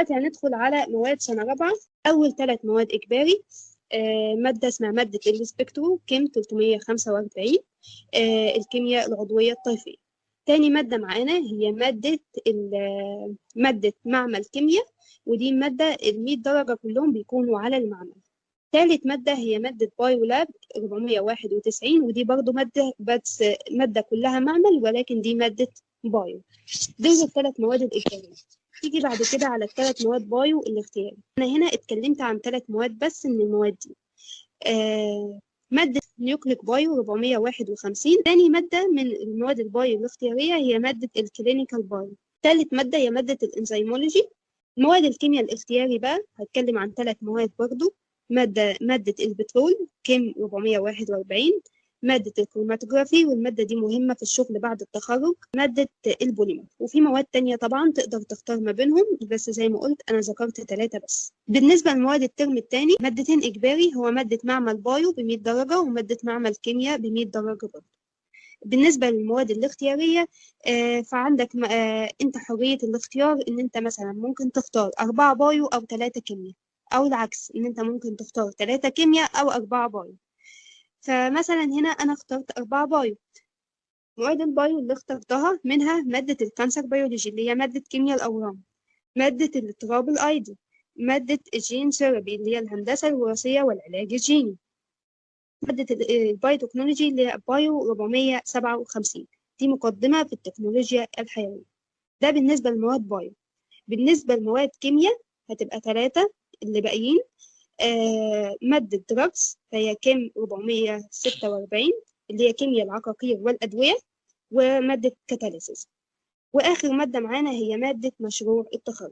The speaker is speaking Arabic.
دلوقتي هندخل على مواد سنة رابعة. أول 3 مواد إجباري، مادة اسمها مادة السبكترو كيم 345، الكيمياء العضوية الطيفية. تاني مادة معانا هي مادة معمل كيمياء، ودي مادة 100 درجة كلهم بيكونوا على المعمل. تالت مادة هي مادة بايو لاب 491، ودي برضو مادة بس مادة كلها معمل، ولكن دي مادة بايو. دول ال3 مواد الإجبارية. تيجي بعد كده على ال3 مواد بايو الاختياري. أنا هنا اتكلمت عن 3 مواد بس من المواد دي. مادة نيوكليك بايو 451. تاني مادة من المواد البايو الاختيارية هي مادة الكلينيكال بايو. تالت مادة هي مادة الانزيمولوجي. مواد الكيمياء الاختياري بقى هتكلم عن 3 مواد برضو. مادة البترول كيم 441، مادة الكروماتوجرافي، والمادة دي مهمة في الشغل بعد التخرج، مادة البوليمر. وفي مواد تانية طبعا تقدر تختار ما بينهم، بس زي ما قلت أنا ذكرت 3 بس. بالنسبة لمواد الترم الثاني، مادتين إجباري، هو مادة معمل بايو ب100 درجة ومادة معمل كيمياء ب100 درجة برضه. بالنسبة للمواد الاختيارية، فعندك أنت حرية الاختيار، إن أنت مثلا ممكن تختار 4 بايو أو 3 كيمياء، أو العكس إن أنت ممكن تختار 3 كيمياء أو 4 بايو. فمثلا هنا أنا اخترت 4 بايو. مواد البايو اللي اخترتها منها مادة الكانسر بيولوجي اللي هي مادة كيمياء الأورام، مادة الاضطراب الأيضي، مادة الجين ثيرابي اللي هي الهندسة الوراثية والعلاج الجيني، مادة البايوتكنولوجي اللي هي بايو 457. دي مقدمة في التكنولوجيا الحيوية. ده بالنسبة لمواد بايو. بالنسبة لمواد كيمياء هتبقى 3 اللي باقيين. مادة دراجز فهي كيم 446 اللي هي كيمياء العقاقير والأدوية، ومادة كاتاليسيس. وآخر مادة معانا هي مادة مشروع التخرج.